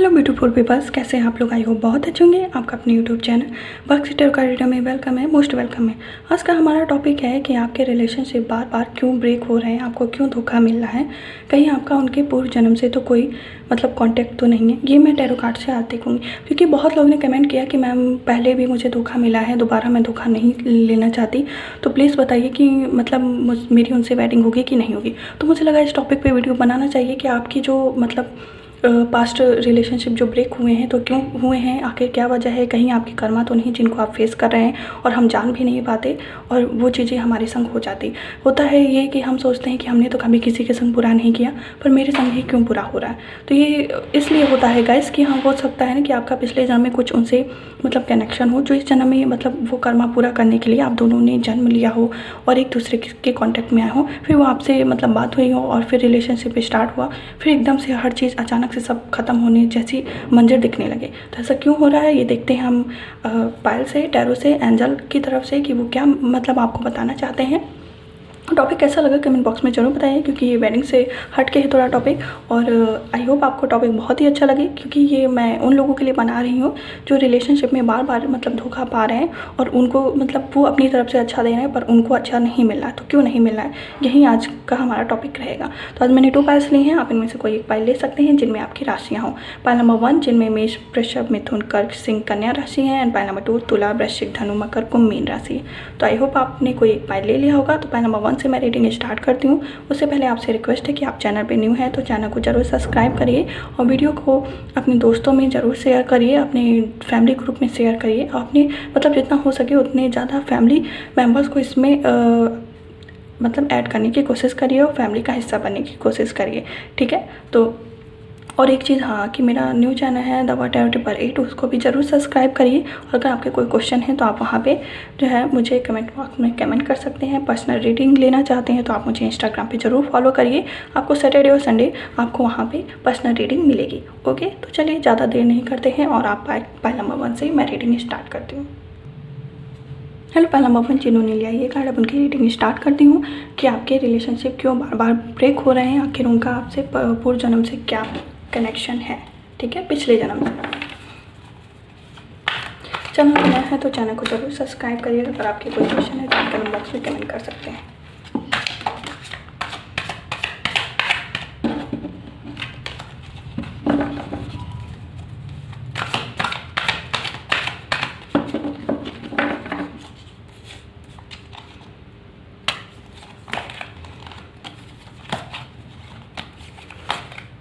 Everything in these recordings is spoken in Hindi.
हेलो ब्यूटीफुल पीपल्स, कैसे हैं आप लोग? आई होप बहुत अच्छे होंगे। आपका अपने यूट्यूब चैनल बक्स टेरो का में वेलकम है, मोस्ट वेलकम है। आज का हमारा टॉपिक है कि आपके रिलेशनशिप बार बार क्यों ब्रेक हो रहे हैं, आपको क्यों धोखा मिल रहा है। कहीं आपका उनके पूर्व जन्म से तो कोई कांटेक्ट तो नहीं है। ये मैं टेरो कार्ड से आज देखूँगी, क्योंकि बहुत लोगों ने कमेंट किया कि मैम पहले भी मुझे धोखा मिला है, दोबारा मैं धोखा नहीं लेना चाहती, तो प्लीज़ बताइए कि मेरी उनसे वेडिंग होगी कि नहीं होगी। तो मुझे लगा इस टॉपिक पर वीडियो बनाना चाहिए कि आपकी जो पास्ट रिलेशनशिप जो ब्रेक हुए हैं तो क्यों हुए हैं, आखिर क्या वजह है। कहीं आपकी कर्मा तो नहीं जिनको आप फेस कर रहे हैं और हम जान भी नहीं पाते और वो चीज़ें हमारे संग हो जाती। होता है ये कि हम सोचते हैं कि हमने तो कभी किसी के संग बुरा नहीं किया, पर मेरे संग ही क्यों बुरा हो रहा है। तो ये इसलिए होता है गाइस कि हाँ, हो सकता है ना कि आपका पिछले जन्म में कुछ उनसे कनेक्शन हो, जो इस जन्म में वो कर्मा पूरा करने के लिए आप दोनों ने जन्म लिया हो और एक दूसरे के कांटेक्ट में आए हो। फिर वो आपसे बात हुई हो और फिर रिलेशनशिप स्टार्ट हुआ, फिर एकदम से हर चीज़ अचानक से सब खत्म होने जैसी मंजर दिखने लगे। तो ऐसा क्यों हो रहा है ये देखते हैं हम पायल से, टैरो से, एंजल की तरफ से कि वो क्या आपको बताना चाहते हैं। टॉपिक कैसा लगा कमेंट बॉक्स में ज़रूर बताइए, क्योंकि ये वेडिंग से हट के है थोड़ा टॉपिक। और आई होप आपको टॉपिक बहुत ही अच्छा लगे, क्योंकि ये मैं उन लोगों के लिए बना रही हूँ जो रिलेशनशिप में बार बार धोखा पा रहे हैं और उनको वो अपनी तरफ से अच्छा दे रहे हैं पर उनको अच्छा नहीं मिल रहा है। तो क्यों नहीं मिल रहा है, यही आज का हमारा टॉपिक रहेगा। तो आज मैंने 2 पायल्स ली हैं, आप इनमें से कोई एक पायल ले सकते हैं जिनमें आपकी राशियाँ हों। पायल नंबर 1 जिनमें मेष, वृषभ, मिथुन, कर्क, सिंह, कन्या राशि है। एंड पायल नंबर 2 तुला, वृश्चिक, धनु, मकर, कुंभ, मीन राशि है। तो आई होप आपने कोई एक पायल ले लिया होगा। तो पायल नंबर 1 से मैं रीडिंग स्टार्ट करती हूँ। उससे पहले आपसे रिक्वेस्ट है कि आप चैनल पे न्यू हैं तो चैनल को जरूर सब्सक्राइब करिए और वीडियो को अपने दोस्तों में ज़रूर शेयर करिए, अपने फैमिली ग्रुप में शेयर करिए और अपने जितना हो सके उतने ज़्यादा फैमिली मेम्बर्स को इसमें ऐड करने की कोशिश करिए और फैमिली का हिस्सा बनने की कोशिश करिए, ठीक है। तो और एक चीज़, हाँ, कि मेरा न्यू चैनल है द टेरो 888, उसको भी ज़रूर सब्सक्राइब करिए। और अगर आपके कोई क्वेश्चन है तो आप वहाँ पे जो है मुझे कमेंट बॉक्स में कमेंट कर सकते हैं। पर्सनल रीडिंग लेना चाहते हैं तो आप मुझे इंस्टाग्राम पे ज़रूर फॉलो करिए, आपको सैटरडे और संडे आपको वहाँ पे पर्सनल रीडिंग मिलेगी। ओके, तो चलिए ज़्यादा देर नहीं करते हैं और आप पायल नंबर 1 से मैं रीडिंग स्टार्ट करती हूँ। हेलो, पायल नंबर 1 जिन्होंने लिया ये कार्ड, अब उनकी रीडिंग स्टार्ट करती हूँ कि आपके रिलेशनशिप क्यों बार बार ब्रेक हो रहे हैं, आखिर उनका आपसे पूर्व जन्म से क्या कनेक्शन है, ठीक है, पिछले जन्म से। चैनल पर नया है तो चैनल को जरूर सब्सक्राइब करिएगा। अगर आपके कोई क्वेश्चन है तो आप कमेंट बॉक्स में कमेंट कर सकते हैं।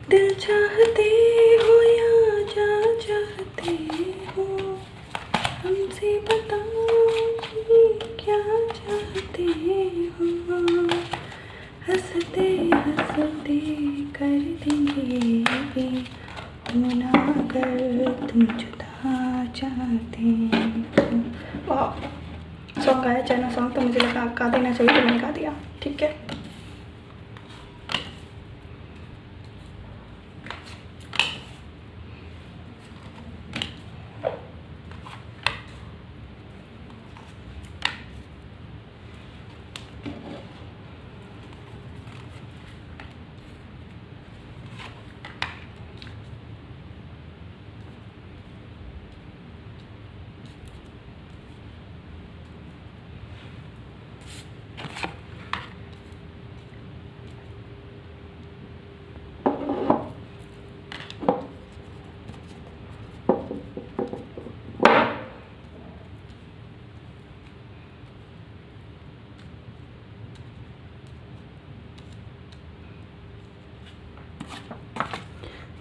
दिल चाहते हो या जान चाहते हो, हमसे बताओ कि क्या चाहते हो। हंसते हंसते कर देंगे होना अगर तुम जुदा चाहते हो। सॉन्ग गाया चैनल सॉन्ग, तो मुझे लगा गा देना चाहिए तो मैंने गा दिया, ठीक है।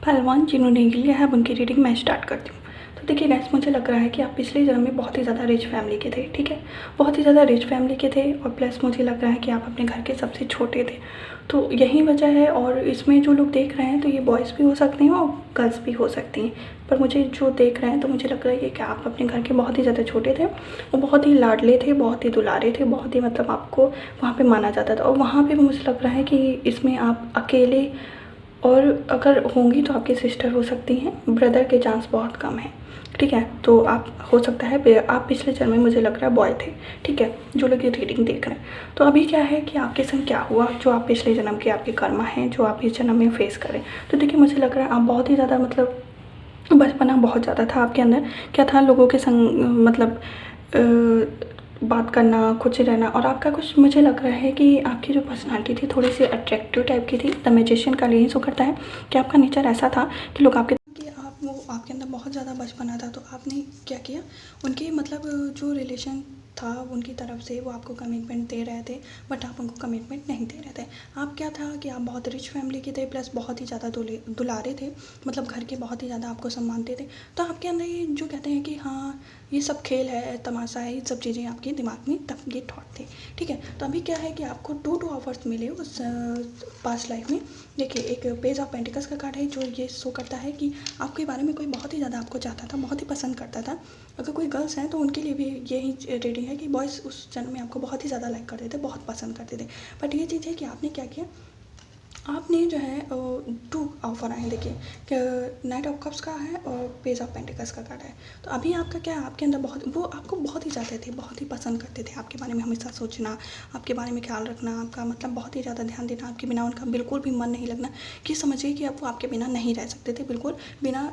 पहलवान जिन्होंने लिया है उनकी रीडिंग मैं स्टार्ट करती हूँ। तो देखिए गाइस, मुझे लग रहा है कि आप पिछले जन्म में बहुत ही ज़्यादा रिच फैमिली के थे, ठीक है, बहुत ही ज़्यादा रिच फैमिली के थे। और प्लस मुझे लग रहा है कि आप अपने घर के सबसे छोटे थे, तो यही वजह है। और इसमें जो लोग देख रहे हैं तो ये बॉयज़ भी हो सकते हैं और गर्ल्स भी हो सकती हैं, पर मुझे जो देख रहे हैं तो मुझे लग रहा है कि आप अपने घर के बहुत ही ज़्यादा छोटे थे और बहुत ही लाडले थे, बहुत ही दुलारे थे, बहुत ही आपको वहाँ पर माना जाता था। और वहाँ पर मुझे लग रहा है कि इसमें आप अकेले, और अगर होंगी तो आपकी सिस्टर हो सकती हैं, ब्रदर के चांस बहुत कम है, ठीक है। तो आप हो सकता है आप पिछले जन्म में मुझे लग रहा है बॉय थे, ठीक है, जो लोग ये रीडिंग देख रहे हैं। तो अभी क्या है कि आपके संग क्या हुआ, जो आप पिछले जन्म के आपके कर्मा हैं जो आप इस जन्म में फेस करें। तो देखिए, मुझे लग रहा है आप बहुत ही ज़्यादा बचपना बहुत ज़्यादा था आपके अंदर। क्या था, लोगों के संग मतलब बात करना, खुश रहना, और आपका कुछ, मुझे लग रहा है कि आपकी जो पर्सनालिटी थी थोड़ी सी अट्रैक्टिव टाइप की थी। द मैजिशियन का यही शो करता है कि आपका नेचर ऐसा था कि लोग आपके कि आप वो आपके अंदर बहुत ज़्यादा बचपना था। तो आपने क्या किया, उनके मतलब जो रिलेशन था उनकी तरफ से वो आपको कमिटमेंट दे रहे थे, बट आप उनको कमिटमेंट नहीं दे रहे थे। आप क्या था कि आप बहुत रिच फैमिली के थे, प्लस बहुत ही ज़्यादा दुलारे थे, मतलब घर के बहुत ही ज़्यादा आपको सम्मानते थे। तो आपके अंदर ये जो कहते हैं कि हाँ ये सब खेल है, तमाशा है, ये सब चीज़ें आपके दिमाग में तब ये थॉट थे। ठीक है, तो अभी क्या है कि आपको टू ऑफर्स मिले उस पास्ट लाइफ में। देखिए, एक पेज ऑफ पेंटिकल्स का कार्ड है जो ये शो करता है कि आपके बारे में कोई बहुत ही ज़्यादा आपको चाहता था, बहुत ही पसंद करता था। अगर कोई गर्ल्स हैं तो उनके लिए भी यही रीडिंग है कि बॉयज़ उस जन्म में आपको बहुत ही ज़्यादा लाइक करते थे, बहुत पसंद करते थे। बट ये चीज़ है कि आपने क्या किया, आपने जो है 2 ऑफर आए हैं। देखिए, नाइट ऑफ कप्स का है और पेज ऑफ पेंटिकल्स का कार्ड है। तो अभी आपका क्या है, आपके अंदर बहुत, वो आपको बहुत ही चाहते थे, बहुत ही पसंद करते थे, आपके बारे में हमेशा सोचना, आपके बारे में ख्याल रखना, आपका मतलब बहुत ही ज़्यादा ध्यान देना, आपके बिना उनका बिल्कुल भी मन नहीं लगना। कि समझिए कि अब वो आपके बिना नहीं रह सकते थे, बिल्कुल बिना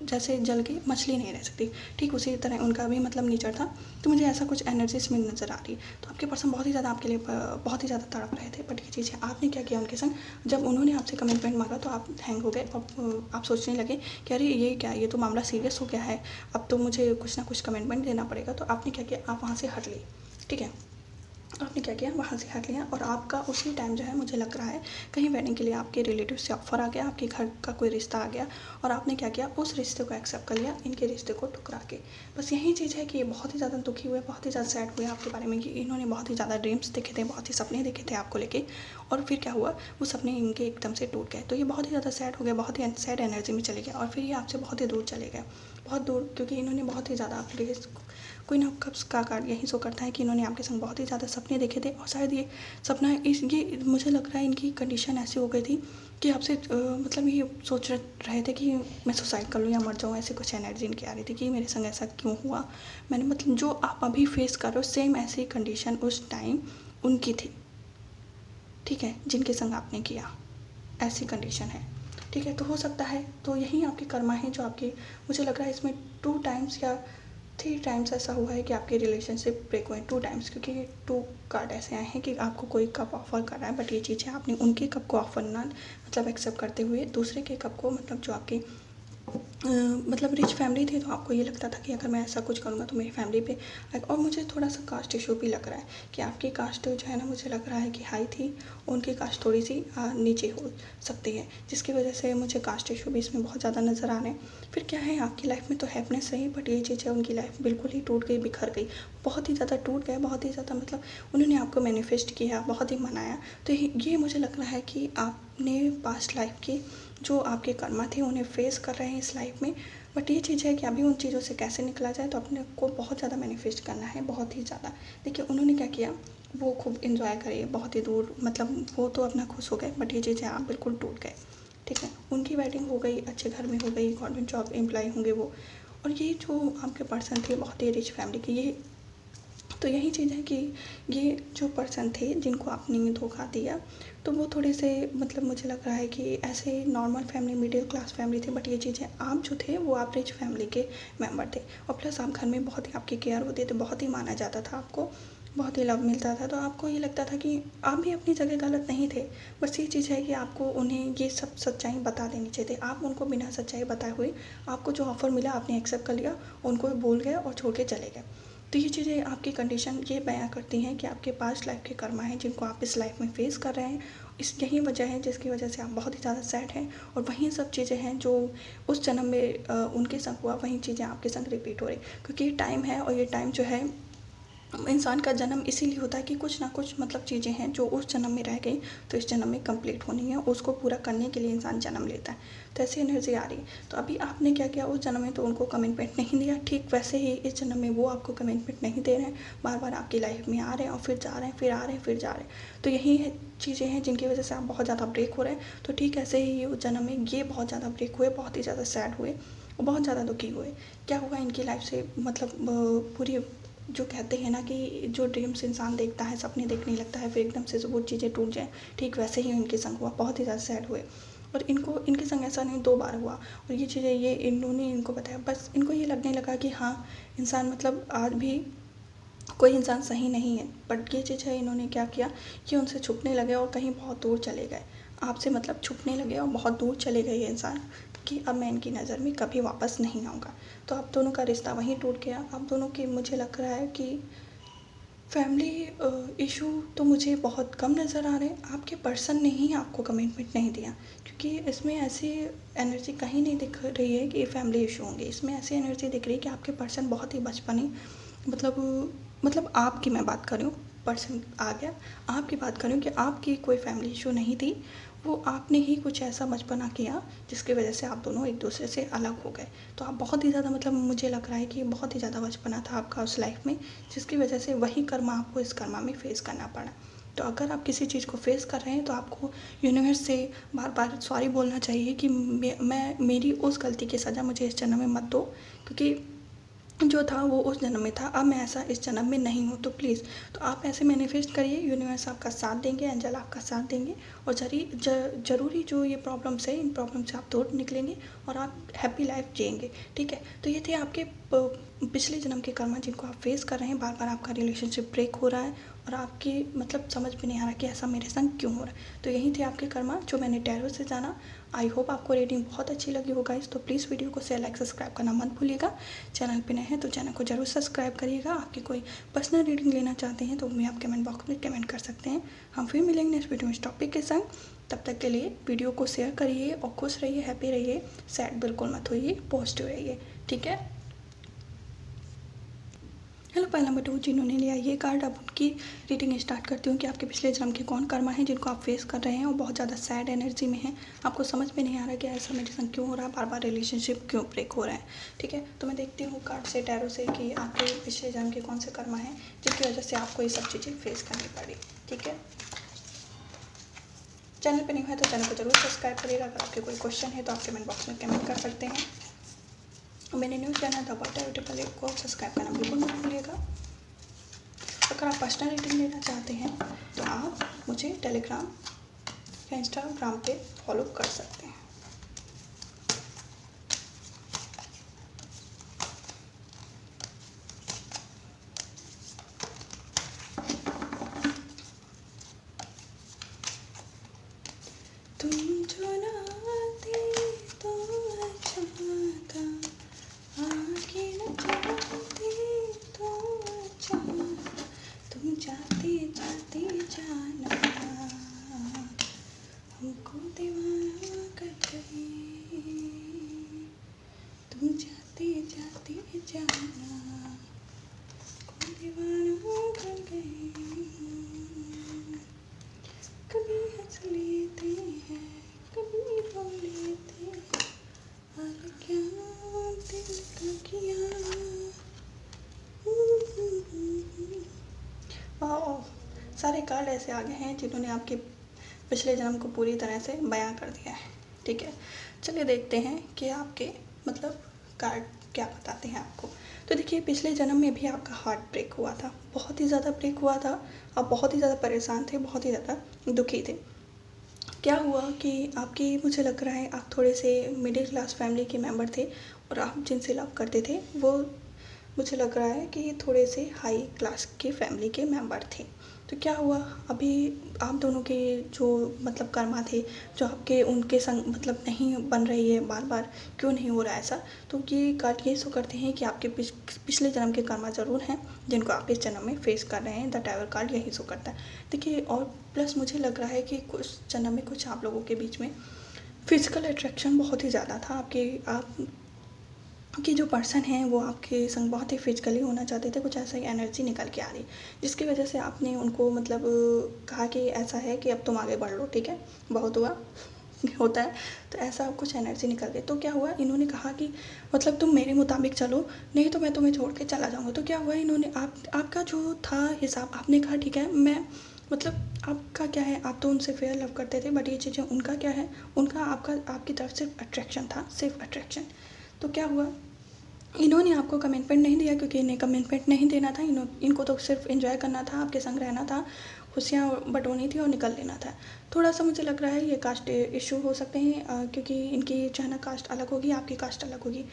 जैसे जल के मछली नहीं रह सकती, ठीक उसी तरह उनका भी मतलब नेचर था। तो मुझे ऐसा कुछ एनर्जी इसमें नज़र आ रही। तो आपके पर्सन बहुत ही ज़्यादा आपके लिए बहुत ही ज़्यादा तड़प रहे थे। बट ये चीज़ है, आपने क्या किया उनके संग, जब उन्होंने आपसे कमिटमेंट मांगा तो आप हैंग हो गए और आप सोचने लगे कि अरे ये क्या, ये तो मामला सीरियस हो गया है, अब तो मुझे कुछ ना कुछ कमिटमेंट देना पड़ेगा। तो आपने क्या किया, आप वहाँ से हट लिए। ठीक है, आपने क्या किया, वहाँ से हट लिया। और आपका उसी टाइम जो है, मुझे लग रहा है कहीं वेडिंग के लिए आपके रिलेटिव से ऑफ़र आ गया, आपके घर का कोई रिश्ता आ गया, और आपने क्या किया, उस रिश्ते को एक्सेप्ट कर लिया, इनके रिश्ते को ठुकरा के। बस यही चीज़ है कि ये बहुत ही ज़्यादा दुखी हुए, बहुत ही ज़्यादा सैड हुए आपके बारे में, कि इन्होंने बहुत ही ज़्यादा ड्रीम्स देखे थे, बहुत ही सपने देखे थे आपको लेके, और फिर क्या हुआ, वो सपने इनके एकदम से टूट गए। तो ये बहुत ही ज़्यादा सैड हो गए, बहुत ही सैड एनर्जी में चले गए, और फिर ये आपसे बहुत ही दूर चले गए, बहुत दूर, क्योंकि इन्होंने बहुत ही ज़्यादा आपके लिए, कोई ना कब्ज़ का कार्ड यही शो करता है कि इन्होंने आपके संग बहुत ही ज़्यादा सपने देखे थे। और शायद ये सपना ये मुझे लग रहा है इनकी कंडीशन ऐसी हो गई थी कि आपसे मतलब ये सोच रहे थे कि मैं सुसाइड कर लूँ या मर जाऊँ। ऐसी कुछ एनर्जी इनकी आ रही थी कि मेरे संग ऐसा क्यों हुआ। मैंने मतलब जो आप अभी फेस कर रहे हो, सेम ऐसी कंडीशन उस टाइम उनकी थी। ठीक है, जिनके संग आपने किया, ऐसी कंडीशन है। ठीक है, तो हो सकता है, तो यही आपकी कर्मा है जो आपकी, मुझे लग रहा है इसमें 2 टाइम्स या 3 टाइम्स ऐसा हुआ है कि आपकी रिलेशनशिप ब्रेक हुए, 2 टाइम्स, क्योंकि 2 कार्ड ऐसे आए हैं कि आपको कोई कप ऑफर कर रहा है, बट ये चीज़ है आपने उनके कप को ऑफर ना मतलब एक्सेप्ट करते हुए दूसरे के कप को, मतलब जो आपकी मतलब रिच फैमिली थी, तो आपको ये लगता था कि अगर मैं ऐसा कुछ करूँगा तो मेरी फैमिली पे। और मुझे थोड़ा सा कास्ट इशू भी लग रहा है कि आपकी कास्ट जो है ना, मुझे लग रहा है कि हाई थी, उनकी कास्ट थोड़ी सी नीचे हो सकती है, जिसकी वजह से मुझे कास्ट इशू भी इसमें बहुत ज़्यादा नज़र आ रहे हैं। फिर क्या है, आपकी लाइफ में तो हैप्पीनेस रही, बट ये चीज़ है उनकी लाइफ बिल्कुल ही टूट गई, बिखर गई, बहुत ही ज़्यादा टूट गए, बहुत ही ज़्यादा मतलब उन्होंने आपको मैनिफेस्ट किया, बहुत ही मनाया। तो ये मुझे लग रहा है कि आपने पास्ट लाइफ की जो आपके कर्मा थे उन्हें फेस कर रहे हैं इस लाइफ में। बट ये चीज़ है कि अभी उन चीज़ों से कैसे निकला जाए, तो अपने को बहुत ज़्यादा मैनिफेस्ट करना है, बहुत ही ज़्यादा। देखिए, उन्होंने क्या किया, वो खूब इन्जॉय करे, बहुत ही दूर, मतलब वो तो अपना खुश हो गए, बट ये चीज़ें आप बिल्कुल टूट गए। ठीक है, उनकी वेडिंग हो गई, अच्छे घर में हो गई, गवर्नमेंट जॉब एम्प्लॉय होंगे वो। और ये जो आपके पर्सन थे, बहुत ही रिच फैमिली के, ये तो यही चीज़ है कि ये जो पर्सन थे जिनको आपने धोखा दिया, तो वो थोड़े से मतलब मुझे लग रहा है कि ऐसे normal family, middle class family थे, बट ये चीज़ें आप जो थे वो आप रिच फैमिली के मेंबर थे। और प्लस आप घर में बहुत ही आपकी केयर होती थी, बहुत ही माना जाता था आपको, बहुत ही लव मिलता था। तो आपको ये लगता था कि आप भी अपनी जगह गलत नहीं थे। बस ये चीज़ है कि आपको उन्हें ये सब सच्चाई बता देनी चाहिए थी। आप उनको बिना सच्चाई बताए हुए, आपको जो ऑफ़र मिला आपने एक्सेप्ट कर लिया, उनको भूल गए और छोड़ के चले गए। तो ये चीज़ें आपकी कंडीशन ये बयां करती हैं कि आपके पास्ट लाइफ के कर्मा हैं जिनको आप इस लाइफ में फेस कर रहे हैं। इस यही वजह है जिसकी वजह से आप बहुत ही ज़्यादा सैड हैं। और वही सब चीज़ें हैं जो उस जन्म में उनके संग हुआ, वही चीज़ें आपके संग रिपीट हो रही, क्योंकि ये टाइम है। और ये टाइम जो है, इंसान का जन्म इसीलिए होता है कि कुछ ना कुछ मतलब चीज़ें हैं जो उस जन्म में रह गई, तो इस जन्म में कंप्लीट होनी है, उसको पूरा करने के लिए इंसान जन्म लेता है। तो ऐसी एनर्जी आ रही है। तो अभी आपने क्या किया, उस जन्म में तो उनको कमिटमेंट नहीं दिया, ठीक वैसे ही इस जन्म में वो आपको कमिटमेंट नहीं दे रहे हैं, बार बार आपकी लाइफ में आ रहे हैं और फिर जा रहे हैं, फिर आ रहे हैं, फिर जा रहे हैं। तो यही है चीज़ें हैं जिनकी वजह से आप बहुत ज़्यादा ब्रेक हो रहे हैं। तो ठीक ऐसे ही उस जन्म में ये बहुत ज़्यादा ब्रेक हुए, बहुत ही ज़्यादा सैड हुए और बहुत ज़्यादा दुखी हुए। क्या हुआ इनकी लाइफ से, मतलब पूरी जो कहते हैं ना कि जो ड्रीम्स इंसान देखता है, सपने देखने लगता है, फिर एकदम से वो चीज़ें टूट जाएँ, ठीक वैसे ही उनके संग हुआ, बहुत ही ज़्यादा सैड हुए। और इनको इनके संग ऐसा नहीं 2 बार हुआ, और ये चीज़ें ये इन्होंने इनको बताया। बस इनको ये लगने लगा कि हाँ, इंसान मतलब आज भी कोई इंसान सही नहीं है। बट ये चीज़ है, इन्होंने क्या किया कि उनसे छुपने लगे और कहीं बहुत दूर चले गए। आपसे मतलब छुपने लगे और बहुत दूर चले गए ये इंसान कि अब मैं इनकी नज़र में कभी वापस नहीं आऊँगा। तो आप दोनों का रिश्ता वहीं टूट गया। आप दोनों की मुझे लग रहा है कि फैमिली इशू तो मुझे बहुत कम नज़र आ रहे हैं। आपके पर्सन ने ही आपको कमिटमेंट नहीं दिया, क्योंकि इसमें ऐसी एनर्जी कहीं नहीं दिख रही है कि फैमिली इशू होंगे। इसमें ऐसी एनर्जी दिख रही है कि आपके पर्सन बहुत ही बचपनी मतलब आपकी मैं बात कर रही हूँ, पर्सन आ गया, आपकी बात कर रही हूँ कि आपकी कोई फैमिली इशू नहीं थी। वो आपने ही कुछ ऐसा बचपना किया जिसकी वजह से आप दोनों एक दूसरे से अलग हो गए। तो आप बहुत ही ज़्यादा मतलब मुझे लग रहा है कि बहुत ही ज़्यादा बचपना था आपका उस लाइफ में, जिसकी वजह से वही कर्मा आपको इस कर्मा में फेस करना पड़ा। तो अगर आप किसी चीज़ को फेस कर रहे हैं तो आपको यूनिवर्स से बार बार सॉरी बोलना चाहिए कि मेरी उस गलती की सज़ा मुझे इस जन्म में मत दो, क्योंकि जो था वो उस जन्म में था, अब मैं ऐसा इस जन्म में नहीं हूँ। तो प्लीज़, तो आप ऐसे मैनिफेस्ट करिए, यूनिवर्स आपका साथ देंगे, एंजल आपका साथ देंगे, और ज़रूरी जो ये प्रॉब्लम्स है, इन प्रॉब्लम से आप दूर निकलेंगे और आप हैप्पी लाइफ जिएंगे। ठीक है, तो ये थे आपके पिछले जन्म के कर्मा जिनको आप फेस कर रहे हैं। बार बार आपका रिलेशनशिप ब्रेक हो रहा है और आपकी मतलब समझ में नहीं आ रहा कि ऐसा मेरे संग क्यों हो रहा है। तो यही थे आपके कर्मा जो मैंने टैरो से जाना। आई होप आपको रीडिंग बहुत अच्छी लगी होगा। तो प्लीज़ वीडियो को शेयर, लाइक, सब्सक्राइब करना मत भूलिएगा। चैनल पे नए हैं तो चैनल को जरूर सब्सक्राइब करिएगा। आपकी कोई पर्सनल रीडिंग लेना चाहते हैं तो मैं आप कमेंट बॉक्स में कमेंट कर सकते हैं। हम फिर मिलेंगे नेक्स्ट वीडियो में इस टॉपिक के संग। तब तक के लिए वीडियो को शेयर करिए और खुश रहिए, हैप्पी रहिए, सैड बिल्कुल मत होइए, पॉजिटिव रहिए। ठीक है। हेलो पहला नंबर 2 जिन्होंने लिया ये कार्ड, अब उनकी रीडिंग स्टार्ट करती हूँ कि आपके पिछले जन्म के कौन कर्मा हैं जिनको आप फेस कर रहे हैं और बहुत ज़्यादा सैड एनर्जी में हैं। आपको समझ में नहीं आ रहा कि ऐसा मेरे संग क्यों हो रहा है, बार बार रिलेशनशिप क्यों ब्रेक हो रहा है। ठीक है, तो मैं देखती हूँ कार्ड से, टैरो से, कि आपके पिछले जन्म के कौन से कर्मा हैं जिसकी वजह से आपको ये सब चीज़ें फेस करनी पड़ी। ठीक है, चैनल पर नहीं हुआ तो चैनल को जरूर सब्सक्राइब करिएगा। अगर आपके कोई क्वेश्चन है तो आप कमेंट बॉक्स में कमेंट कर सकते हैं। मैंने न्यूज़ चैनल द वाटर को सब्सक्राइब करना बिल्कुल मत भूलिएगा। अगर आप पर्सनल रीडिंग लेना चाहते हैं तो आप मुझे टेलीग्राम या इंस्टाग्राम पे फॉलो कर सकते हैं। तुम जो ना आते तो अच्छा था, आगे न जाते तो अच्छा, तुम जाते जाते जाना हमको दीवाना कर गई, तुम जाते जाते जाना हमको दीवाना कर गई। कभी हंस लेते हैं, कभी रो लेते हैं, हाल क्या दिल का किया। वाह, सारे कार्ड ऐसे आ गए हैं जिन्होंने आपके पिछले जन्म को पूरी तरह से बयां कर दिया है। ठीक है, चलिए देखते हैं कि आपके मतलब कार्ड क्या बताते हैं आपको। तो देखिए, पिछले जन्म में भी आपका हार्ट ब्रेक हुआ था, बहुत ही ज़्यादा ब्रेक हुआ था। आप बहुत ही ज़्यादा परेशान थे, बहुत ही ज़्यादा दुखी थे। क्या हुआ कि आपकी मुझे लग रहा है आप थोड़े से मिडिल क्लास फैमिली के मेंबर थे, और आप जिनसे लव करते थे वो मुझे लग रहा है कि थोड़े से हाई क्लास के फैमिली के मेंबर थे। तो क्या हुआ, अभी आप दोनों के जो मतलब कर्मा थे जो आपके उनके संग मतलब नहीं बन रही है, बार बार क्यों नहीं हो रहा है ऐसा। तो ये कार्ड ये शो करते हैं कि आपके पिछले जन्म के कर्मा ज़रूर हैं जिनको आप इस जन्म में फेस कर रहे हैं। द टावर कार्ड यही शो करता है। देखिए, और प्लस मुझे लग रहा है कि कुछ जन्म में कुछ आप लोगों के बीच में फिजिकल अट्रैक्शन बहुत ही ज़्यादा था। आपकी जो पर्सन है वो आपके संग बहुत ही फिजिकली होना चाहते थे। कुछ ऐसा ही एनर्जी निकल के आ रही, जिसकी वजह से आपने उनको मतलब कहा कि ऐसा है कि अब तुम आगे बढ़ लो, ठीक है, बहुत हुआ होता है। तो ऐसा कुछ एनर्जी निकल गई। तो क्या हुआ, इन्होंने कहा कि मतलब तुम मेरे मुताबिक चलो, नहीं तो मैं तुम्हें छोड़ के चला जाऊँगा। तो क्या हुआ, इन्होंने आपका जो था हिसाब, आपने कहा ठीक है, मैं मतलब आपका क्या है, आप तो उनसे फेयर लव करते थे, बट ये चीज़ें उनका क्या है, उनका आपकी तरफ सिर्फ अट्रैक्शन था, सिर्फ अट्रैक्शन। तो क्या हुआ, इन्होंने आपको कमिटमेंट नहीं दिया क्योंकि इन्हें कमिटमेंट नहीं देना था। इनको तो सिर्फ एंजॉय करना था, आपके संग रहना था, खुशियाँ बटोरनी थी और निकल लेना था। थोड़ा-सा मुझे लग रहा है ये कास्ट इश्यू हो सकते हैं, क्योंकि इनकी जो है ना कास्ट अलग होगी, आपकी कास्ट अलग होगी।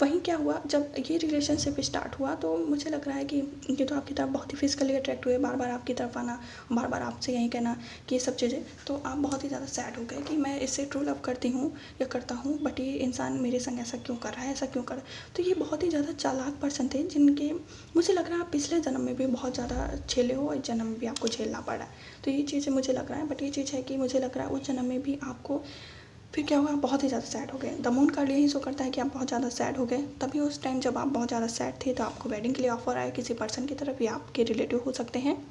वहीं क्या हुआ, जब ये रिलेशनशिप स्टार्ट हुआ तो मुझे लग रहा है कि ये तो आपकी तरफ बहुत ही फिज़िकली अट्रैक्ट हुए, बार-बार आपकी तरफ आना, बार-बार आपसे यही कहना कि ये सब चीज़ें, तो आप बहुत ही ज़्यादा सैड हो गए कि मैं इससे ट्रू लव करती हूँ या करता हूँ, बट ये इंसान मेरे संग ऐसा क्यों कर रहा है, ऐसा क्यों कर रहा है। तो ये बहुत ही ज़्यादा चालाक पर्सन थे, जिनके मुझे लग रहा है आप पिछले जन्म में भी बहुत ज़्यादा झेले हो और इस जन्म में भी आपको झेलना पड़ा है। तो ये चीज़ें मुझे लग रहा है, बट ये चीज़ है कि मुझे लग रहा है उस जन्म में भी आपको फिर क्या हुआ, आप बहुत ही ज़्यादा सैड हो गए। द मून कार्ड यही शो करता है कि आप बहुत ज़्यादा सैड हो गए। तभी उस टाइम जब आप बहुत ज़्यादा सैड थे तो आपको वेडिंग के लिए ऑफ़र आया किसी पर्सन की तरफ, या आपके रिलेटिव हो सकते हैं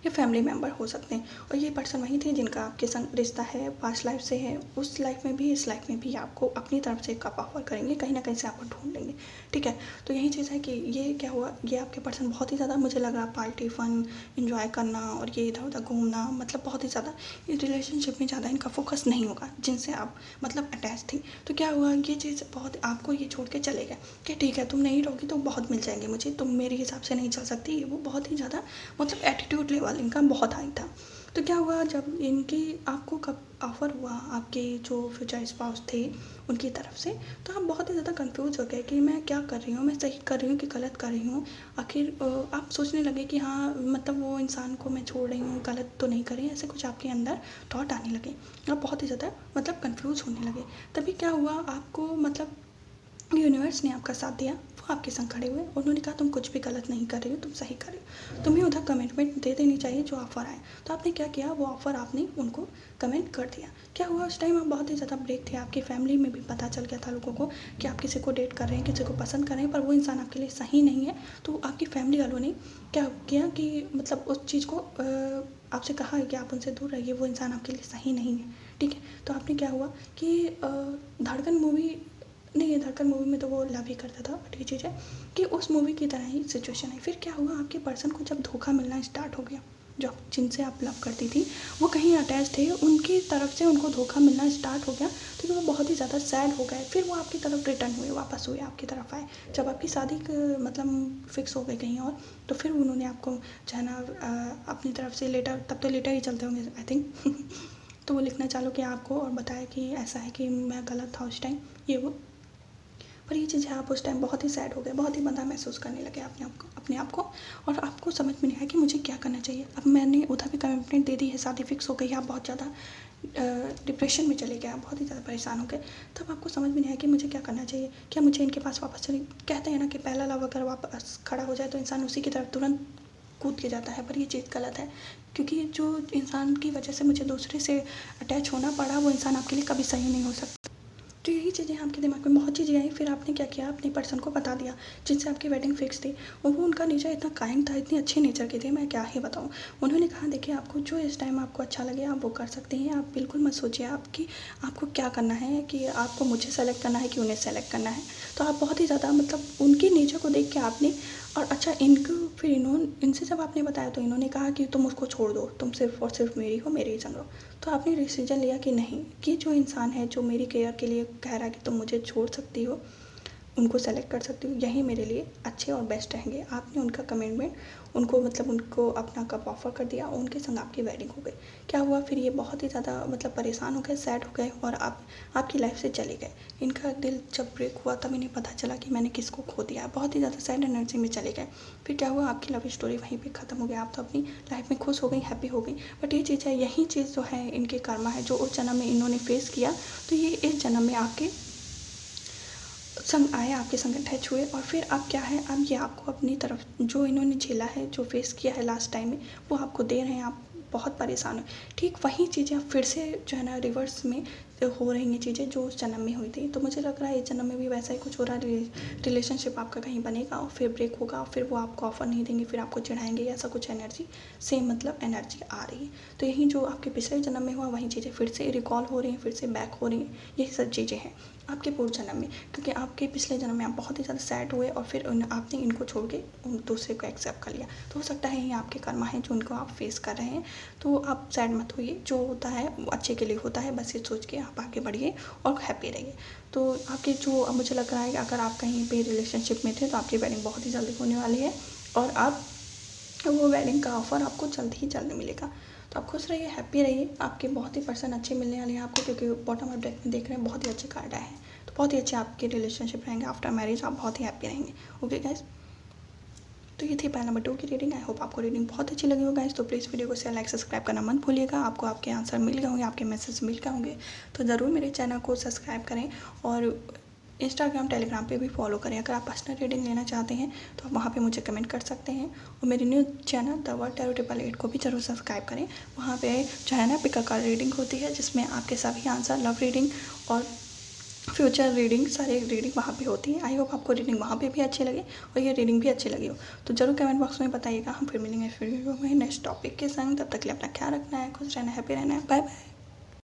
या फैमिली मेम्बर हो सकते हैं, और ये पर्सन वही थे जिनका आपके संग रिश्ता है, पास्ट लाइफ से है, उस लाइफ में भी इस लाइफ में भी आपको अपनी तरफ से कप ऑफर करेंगे, कहीं ना कहीं से आपको ढूंढ लेंगे। ठीक है, तो यही चीज़ है कि ये क्या हुआ, ये आपके पर्सन बहुत ही ज़्यादा मुझे लग रहा पार्टी फन इन्जॉय करना और ये इधर उधर घूमना, मतलब बहुत ही ज़्यादा इस रिलेशनशिप में ज़्यादा इनका फोकस नहीं होगा जिनसे आप मतलब अटैच थी। तो क्या हुआ, ये चीज़ बहुत आपको ये छोड़ के चले गए कि ठीक है तुम नहीं रहोगी तो बहुत मिल जाएंगे मुझे, तुम मेरे हिसाब से नहीं चल सकती। वो बहुत ही ज़्यादा मतलब एटीट्यूड लेवल इनका बहुत हाई था। तो क्या हुआ, जब इनकी आपको कब ऑफ़र हुआ आपके जो फ्यूचर स्पाउस थे उनकी तरफ से, तो आप बहुत ही ज़्यादा कंफ्यूज हो गए कि मैं क्या कर रही हूँ, मैं सही कर रही हूँ कि गलत कर रही हूँ। आखिर आप सोचने लगे कि हाँ मतलब वो इंसान को मैं छोड़ रही हूँ, गलत तो नहीं कर रही, ऐसे कुछ आपके अंदर थॉट आने लगे। आप बहुत ही ज़्यादा मतलब कंफ्यूज होने लगे। तभी क्या हुआ, आपको मतलब यूनिवर्स ने आपका साथ दिया, वो आपके संग खड़े हुए, उन्होंने कहा तुम कुछ भी गलत नहीं कर रही हो, तुम सही कर रही हो, तुम्हें उधर कमिटमेंट दे देनी चाहिए जो ऑफ़र आए। तो आपने क्या किया, वो ऑफ़र आपने उनको कमेंट कर दिया। क्या हुआ, उस टाइम आप बहुत ही ज़्यादा ब्रेक थे, आपकी फैमिली में भी पता चल गया था लोगों को कि आप किसी को डेट कर रहे हैं, किसी को पसंद कर रहे हैं, पर वो इंसान आपके लिए सही नहीं है। तो आपकी फैमिली वालों ने क्या किया कि मतलब उस चीज़ को आपसे कहा है कि आप उनसे दूर रहिए, वो इंसान आपके लिए सही नहीं है। ठीक है, तो आपने क्या हुआ कि धड़कन मूवी नहीं, ये धड़कन मूवी में तो वो लव ही करता था, बट ये चीज़ है कि उस मूवी की तरह ही सिचुएशन है। फिर क्या हुआ, आपके पर्सन को जब धोखा मिलना स्टार्ट हो गया, जो जिनसे आप लव करती थी वो कहीं अटैच थे, उनकी तरफ से उनको धोखा मिलना स्टार्ट हो गया, तो वो बहुत ही ज़्यादा सैड हो गए। फिर वो आपकी तरफ रिटर्न हुए, वापस हुए, आपकी तरफ आए। जब आपकी शादी मतलब फिक्स हो गई कहीं और, तो फिर उन्होंने आपको जो है ना अपनी तरफ से लेटर, तब तो लेटर ही चलते होंगे आई थिंक तो वो लिखना चालू किया आपको और बताया कि ऐसा है कि मैं गलत था उस टाइम, ये वो। पर ये चीज़ है, आप उस टाइम बहुत ही सैड हो गए, बहुत ही बंधा महसूस करने लगे अपने आप को, और आपको समझ में नहीं आया कि मुझे क्या करना चाहिए। अब मैंने उधर भी कमिटमेंट दे दी है, शादी फिक्स हो गई है, आप बहुत ज़्यादा डिप्रेशन में चले गए, आप बहुत ही ज़्यादा परेशान हो गए। तब आपको समझ में नहीं आया कि मुझे क्या करना चाहिए, क्या मुझे इनके पास वापस चले। कहते हैं ना कि पहला लव अगर वापस खड़ा हो जाए तो इंसान उसी की तरफ तुरंत कूद के जाता है, पर ये चीज़ गलत है, क्योंकि जो इंसान की वजह से मुझे दूसरे से अटैच होना पड़ा, वो इंसान आपके लिए कभी सही नहीं हो सकता। तो यही चीज़ें आपके दिमाग में बहुत चीज़ें आई। फिर आपने क्या किया, अपने पर्सन को बता दिया जिनसे आपकी वेडिंग फिक्स थी, और वो उनका नेचर इतना काइंड था, इतने अच्छे नेचर के थे, मैं क्या ही बताऊँ। उन्होंने कहा देखिए आपको जो इस टाइम आपको अच्छा लगे आप वो कर सकते हैं, आप बिल्कुल मत सोचिए आपको क्या करना है, कि आपको मुझे सेलेक्ट करना है कि उन्हें सेलेक्ट करना है। तो आप बहुत ही ज़्यादा मतलब उनके नेचर को देख के आपने, और अच्छा इनको फिर इनसे जब आपने बताया तो इन्होंने कहा कि तुम उसको छोड़ दो, तुम सिर्फ और सिर्फ मेरी हो, मेरे ही संग रहो। तो आपने डिसीजन लिया कि नहीं, कि जो इंसान है जो मेरी केयर के लिए कह रहा है कि तुम मुझे छोड़ सकती हो, उनको सेलेक्ट कर सकती हो, यही मेरे लिए अच्छे और बेस्ट रहेंगे। आपने उनका कमिटमेंट उनको मतलब उनको अपना कप ऑफ़र कर दिया, उनके संग आपकी वेडिंग हो गई। क्या हुआ फिर, ये बहुत ही ज़्यादा मतलब परेशान हो गए, सैड हो गए, और आपकी लाइफ से चले गए। इनका दिल जब ब्रेक हुआ तब इन्हें पता चला कि मैंने किसको खो दिया, बहुत ही ज़्यादा सैड एनर्जी में चले गए। फिर क्या हुआ, आपकी लव स्टोरी वहीं पर ख़त्म हो गया। आप तो अपनी लाइफ में खुश हो गई, हैप्पी हो गई। बट ये चीज़ है, यही चीज़ जो है इनके कर्मा है, जो उस जन्म में इन्होंने फेस किया, तो ये इस जन्म में आपके संग आए, आपके संग अटैच हुए, और फिर अब क्या है, अब ये आपको अपनी तरफ जो इन्होंने झेला है, जो फेस किया है लास्ट टाइम में, वो आपको दे रहे हैं। आप बहुत परेशान हो, ठीक वही चीज़ें अब फिर से जो है ना रिवर्स में हो रही हैं चीज़ें जो उस जन्म में हुई थी। तो मुझे लग रहा है इस जन्म में भी वैसा ही कुछ हो रहा है, रिलेशनशिप आपका कहीं बनेगा और फिर ब्रेक होगा, और फिर वो आपको ऑफ़र नहीं देंगे, फिर आपको चिढ़ाएंगे, ऐसा कुछ एनर्जी सेम मतलब एनर्जी आ रही है। तो यही जो आपके पिछले जन्म में हुआ, वही चीज़ें फिर से रिकॉल हो रही हैं, फिर से बैक हो रही हैं, यही सब चीज़ें हैं आपके पूर्व जन्म में, क्योंकि आपके पिछले जन्म में आप बहुत ही ज़्यादा सैड हुए और फिर आपने इनको छोड़ के दूसरे को एक्सेप्ट कर लिया। तो हो सकता है ये आपके कर्मा हैं जो उनको आप फेस कर रहे हैं। तो आप सैड मत होइए, जो होता है वो अच्छे के लिए होता है, बस ये सोच के आप आगे बढ़िए और हैप्पी रहिए। तो आपके जो अब मुझे लग रहा है कि अगर आप कहीं पे रिलेशनशिप में थे तो आपकी वेडिंग बहुत ही जल्दी होने वाली है, और आप वो वेडिंग का ऑफ़र आपको जल्द ही जल्द मिलेगा। तो आप खुश रहिए, हैप्पी रहिए। आपके बहुत ही पर्सन अच्छे मिलने वाले हैं आपको, क्योंकि बॉटम ऑफ डेक में देख रहे हैं बहुत ही अच्छे कार्ड आए हैं। तो बहुत ही अच्छे आपके रिलेशनशिप रहेंगे। आफ्टर मैरिज आप बहुत ही हैप्पी रहेंगे। ओके गाइस, तो ये थी पाइल नंबर 2 की रीडिंग। आई होप आपको रीडिंग बहुत अच्छी लगी होगा गाइस। तो प्लीज़ वीडियो को शेयर, लाइक, सब्सक्राइब करना मत भूलिएगा। आपको आपके आंसर मिल गए होंगे, आपके मैसेज मिल गए होंगे, तो ज़रूर मेरे चैनल को सब्सक्राइब करें और इंस्टाग्राम, टेलीग्राम पे भी फॉलो करें। अगर आप पर्सनल रीडिंग लेना चाहते हैं तो आप वहाँ पे मुझे कमेंट कर सकते हैं। और मेरे new channel the world tarot 888 को भी ज़रूर सब्सक्राइब करें। वहाँ पे जो है ना पिक अ कार्ड रीडिंग होती है, जिसमें आपके सभी आंसर, लव रीडिंग और फ्यूचर रीडिंग, सारी रीडिंग वहाँ पे होती है। आई होप आपको रीडिंग वहाँ पे भी अच्छी लगे और ये रीडिंग भी अच्छी लगी हो। तो जरूर कमेंट बॉक्स में बताइएगा। हम फिर मिलेंगे इस वीडियो में नेक्स्ट टॉपिक के संग। तब तक के लिए अपना ख्याल रखना है, खुश रहना है, हैप्पी रहना है। Bye bye.